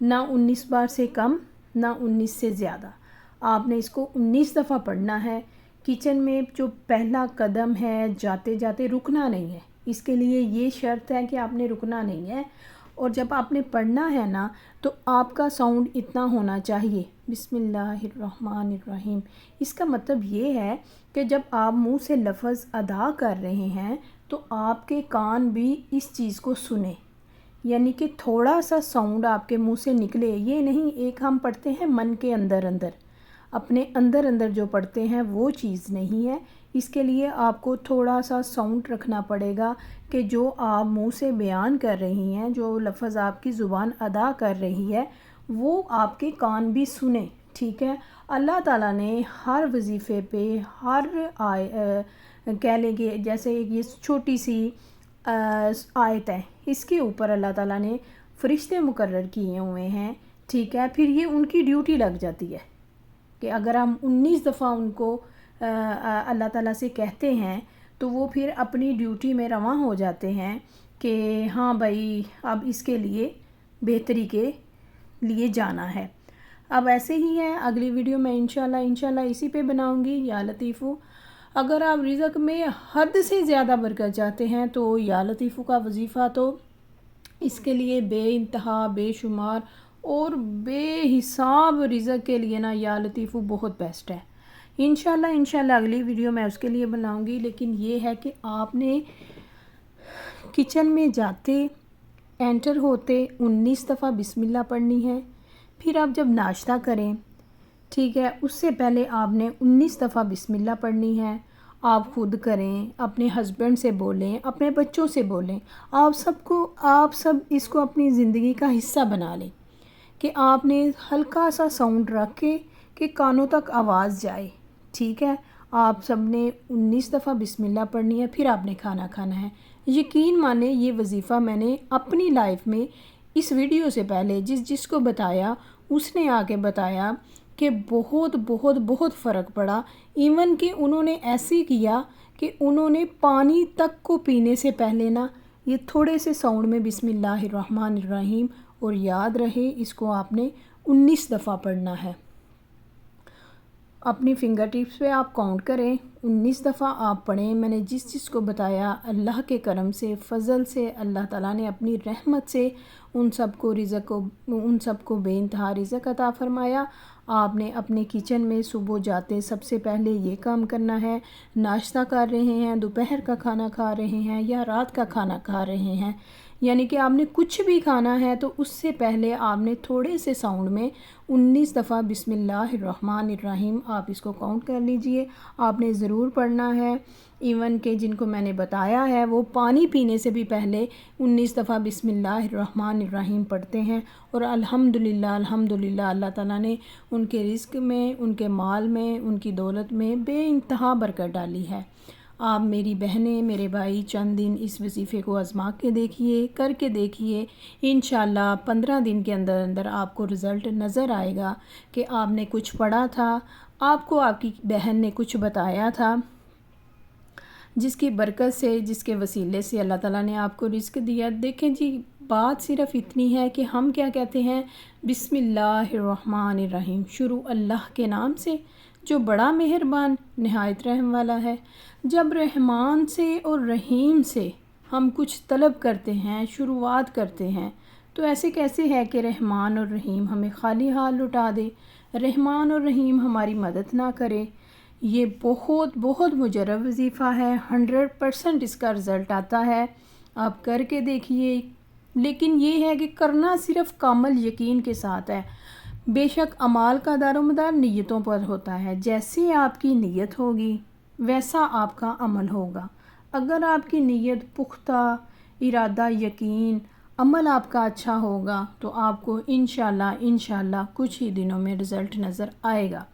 نہ 19 بار سے کم، نہ 19 سے زیادہ. آپ نے اس کو 19 دفعہ پڑھنا ہے. کچن میں جو پہلا قدم ہے، جاتے جاتے رکنا نہیں ہے. اس کے لیے یہ شرط ہے کہ آپ نے رکنا نہیں ہے. اور جب آپ نے پڑھنا ہے نا تو آپ کا ساؤنڈ اتنا ہونا چاہیے، بسم اللہ الرحمن الرحیم. اس کا مطلب یہ ہے کہ جب آپ منہ سے لفظ ادا کر رہے ہیں تو آپ کے کان بھی اس چیز کو سنیں، یعنی کہ تھوڑا سا ساؤنڈ آپ کے منہ سے نکلے. یہ نہیں ایک ہم پڑھتے ہیں من کے اندر اندر، اپنے اندر اندر جو پڑھتے ہیں وہ چیز نہیں ہے. اس کے لیے آپ کو تھوڑا سا ساؤنڈ رکھنا پڑے گا کہ جو آپ منہ سے بیان کر رہی ہیں، جو لفظ آپ کی زبان ادا کر رہی ہے وہ آپ کے کان بھی سنیں. ٹھیک ہے. اللہ تعالیٰ نے ہر وظیفے پہ، ہر کہہ لیں کہ جیسے یہ چھوٹی سی آیت ہے، اس کے اوپر اللہ تعالیٰ نے فرشتے مقرر کیے ہوئے ہیں. ٹھیک ہے. پھر یہ ان کی ڈیوٹی لگ جاتی ہے کہ اگر ہم 19 دفعہ ان کو اللہ تعالیٰ سے کہتے ہیں تو وہ پھر اپنی ڈیوٹی میں رواں ہو جاتے ہیں کہ ہاں بھائی اب اس کے لیے بہتری کے لیے جانا ہے. اب ایسے ہی ہے، اگلی ویڈیو میں انشاءاللہ اسی پہ بناؤں گی. یا لطیفو، اگر آپ رزق میں حد سے زیادہ برکت چاہتے ہیں تو یا لطیفو کا وظیفہ تو اس کے لیے بے انتہا، بے شمار اور بے حساب رزق کے لیے نا یا لطیفو بہت بیسٹ ہے. انشاءاللہ اگلی ویڈیو میں اس کے لیے بناؤں گی. لیکن یہ ہے کہ آپ نے کچن میں جاتے انٹر ہوتے 19 دفعہ بسم اللہ پڑھنی ہے. پھر آپ جب ناشتہ کریں، ٹھیک ہے، اس سے پہلے آپ نے 19 دفعہ بسم اللہ پڑھنی ہے. آپ خود کریں، اپنے ہسبینڈ سے بولیں، اپنے بچوں سے بولیں. آپ سب اس کو اپنی زندگی کا حصہ بنا لیں کہ آپ نے ہلکا سا ساؤنڈ رکھ کے کہ کانوں تک آواز جائے. ٹھیک ہے. آپ سب نے 19 دفعہ بسم اللہ پڑھنی ہے. پھر آپ نے کھانا کھانا ہے. یقین مانے یہ وظیفہ میں نے اپنی لائف میں اس ویڈیو سے پہلے جس کو بتایا اس نے آ کے بتایا کہ بہت بہت بہت فرق پڑا. ایون کہ انہوں نے ایسے کیا کہ انہوں نے پانی تک کو پینے سے پہلے نا یہ تھوڑے سے ساؤنڈ میں بسم اللہ الرحمن الرحیم، اور یاد رہے اس کو آپ نے 19 دفعہ پڑھنا ہے. اپنی فنگر ٹپس پہ آپ کاؤنٹ کریں، 19 دفعہ آپ پڑھیں. میں نے جس کو بتایا اللہ کے کرم سے، فضل سے، اللہ تعالیٰ نے اپنی رحمت سے ان سب کو بے انتہا رزق عطا فرمایا. آپ نے اپنے کچن میں صبح جاتے سب سے پہلے یہ کام کرنا ہے. ناشتہ کر رہے ہیں، دوپہر کا کھانا کھا رہے ہیں یا رات کا کھانا کھا رہے ہیں، یعنی کہ آپ نے کچھ بھی کھانا ہے تو اس سے پہلے آپ نے تھوڑے سے ساؤنڈ میں 19 دفعہ بسم اللہ الرحمن الرحیم آپ اس کو کاؤنٹ کر لیجئے. آپ نے ضرور پڑھنا ہے. ایون کہ جن کو میں نے بتایا ہے وہ پانی پینے سے بھی پہلے 19 دفعہ بسم اللہ الرحمن الرحیم پڑھتے ہیں. اور الحمدللہ اللہ تعالیٰ نے ان کے رزق میں، ان کے مال میں، ان کی دولت میں بے انتہا برکت ڈالی ہے. آپ میری بہنیں، میرے بھائی چند دن اس وظیفے کو آزما کے دیکھیے، کر کے دیکھیے. انشاءاللہ 15 دن کے اندر اندر آپ کو رزلٹ نظر آئے گا کہ آپ نے کچھ پڑھا تھا، آپ کو آپ کی بہن نے کچھ بتایا تھا، جس کی برکت سے، جس کے وسیلے سے اللہ تعالیٰ نے آپ کو رزق دیا. دیکھیں جی، بات صرف اتنی ہے کہ ہم کیا کہتے ہیں، بسم اللہ الرحمن الرحیم، شروع اللہ کے نام سے جو بڑا مہربان نہایت رحم والا ہے. جب رحمان سے اور رحیم سے ہم کچھ طلب کرتے ہیں، شروعات کرتے ہیں، تو ایسے کیسے ہے کہ رحمان اور رحیم ہمیں خالی ہاتھ لٹا دے، رحمان اور رحیم ہماری مدد نہ کرے. یہ بہت بہت مجرب وظیفہ ہے. 100% اس کا رزلٹ آتا ہے. آپ کر کے دیکھیے. لیکن یہ ہے کہ کرنا صرف کامل یقین کے ساتھ ہے. بے شک اعمال کا دار و مدار نیتوں پر ہوتا ہے. جیسے آپ کی نیت ہوگی ویسا آپ کا عمل ہوگا. اگر آپ کی نیت پختہ، ارادہ یقین، عمل آپ کا اچھا ہوگا تو آپ کو انشاءاللہ کچھ ہی دنوں میں رزلٹ نظر آئے گا.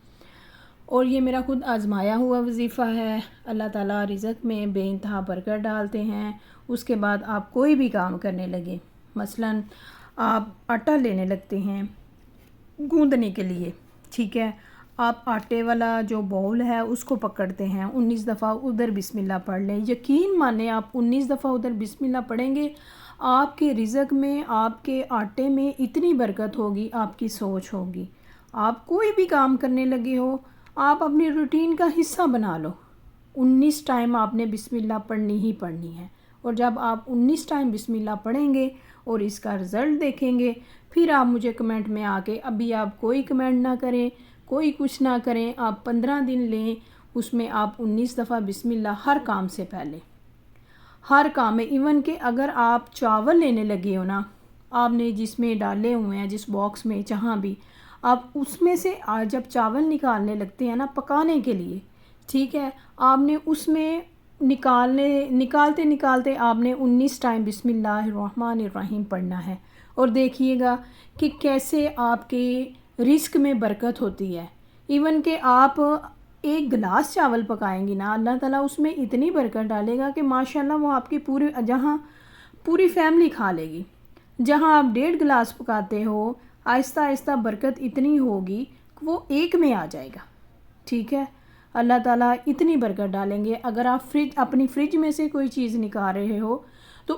اور یہ میرا خود آزمایا ہوا وظیفہ ہے. اللہ تعالیٰ رزق میں بے انتہا برکت ڈالتے ہیں. اس کے بعد آپ کوئی بھی کام کرنے لگے، مثلاً آپ آٹا لینے لگتے ہیں گوندنے کے لیے، ٹھیک ہے، آپ آٹے والا جو باؤل ہے اس کو پکڑتے ہیں، 19 دفعہ ادھر بسم اللہ پڑھ لیں. یقین مانیں آپ 19 دفعہ ادھر بسم اللہ پڑھیں گے، آپ کے رزق میں، آپ کے آٹے میں اتنی برکت ہوگی، آپ کی سوچ ہوگی. آپ کوئی بھی کام کرنے لگے ہو، آپ اپنی روٹین کا حصہ بنا لو. 19 ٹائم آپ نے بسم اللہ پڑھنی ہی پڑھنی ہے. اور جب آپ 19 ٹائم بسم اللہ پڑھیں گے اور اس کا رزلٹ دیکھیں گے، پھر آپ مجھے کمنٹ میں آ کے، ابھی آپ کوئی کمنٹ نہ کریں، کوئی کچھ نہ کریں، آپ 15 دن لیں، اس میں آپ 19 دفعہ بسم اللہ ہر کام سے پہلے، ہر کام میں. ایون کہ اگر آپ چاول لینے لگے ہو نا، آپ نے جس میں ڈالے ہوئے ہیں، جس باکس میں، جہاں بھی، آپ اس میں سے جب چاول نکالنے لگتے ہیں نا پکانے کے لیے، ٹھیک ہے، آپ نے اس میں نکالتے نکالتے آپ نے 19 ٹائم بسم اللہ الرحمن الرحیم پڑھنا ہے. اور دیکھیے گا کہ کیسے آپ کے رزق میں برکت ہوتی ہے. ایون کہ آپ ایک گلاس چاول پکائیں گی نا، اللہ تعالیٰ اس میں اتنی برکت ڈالے گا کہ ماشاءاللہ وہ آپ کی پوری فیملی کھا لے گی. جہاں آپ 1.5 گلاس پکاتے ہو، آہستہ آہستہ برکت اتنی ہوگی کہ وہ ایک میں آ جائے گا. ٹھیک ہے، اللہ تعالیٰ اتنی برکت ڈالیں گے. اگر آپ اپنی فریج میں سے کوئی چیز نکال رہے ہو تو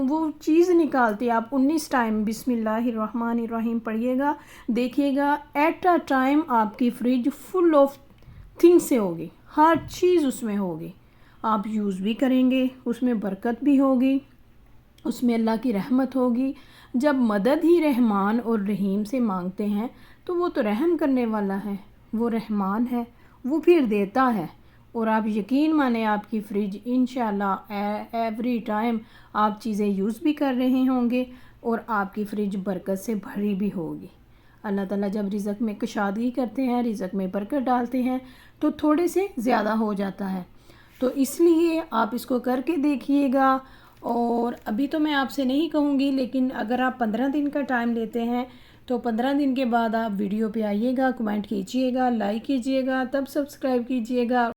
وہ چیز نکالتے آپ 19 ٹائم بسم اللہ الرحمن الرحیم پڑھیے گا، دیکھیے گا ایٹ اے ٹائم آپ کی فریج فل آف تھنگ سے ہوگی، ہر چیز اس میں ہوگی. آپ یوز بھی کریں گے، اس میں برکت بھی ہوگی، اس میں اللہ کی رحمت ہوگی. جب مدد ہی رحمان اور رحیم سے مانگتے ہیں تو وہ تو رحم کرنے والا ہے، وہ رحمان ہے، وہ پھر دیتا ہے. اور آپ یقین مانیں آپ کی فریج انشاءاللہ ایوری ٹائم آپ چیزیں یوز بھی کر رہے ہوں گے اور آپ کی فریج برکت سے بھری بھی ہوگی. اللہ تعالیٰ جب رزق میں کشادگی کرتے ہیں، رزق میں برکت ڈالتے ہیں تو تھوڑے سے زیادہ ہو جاتا ہے. تو اس لیے آپ اس کو کر کے دیکھیے گا. اور ابھی تو میں آپ سے نہیں کہوں گی، لیکن اگر آپ 15 دن کا ٹائم لیتے ہیں تو 15 دن کے بعد آپ ویڈیو پہ آئیے گا، کمنٹ کیجئے گا، لائک کیجئے گا، تب سبسکرائب کیجئے گا.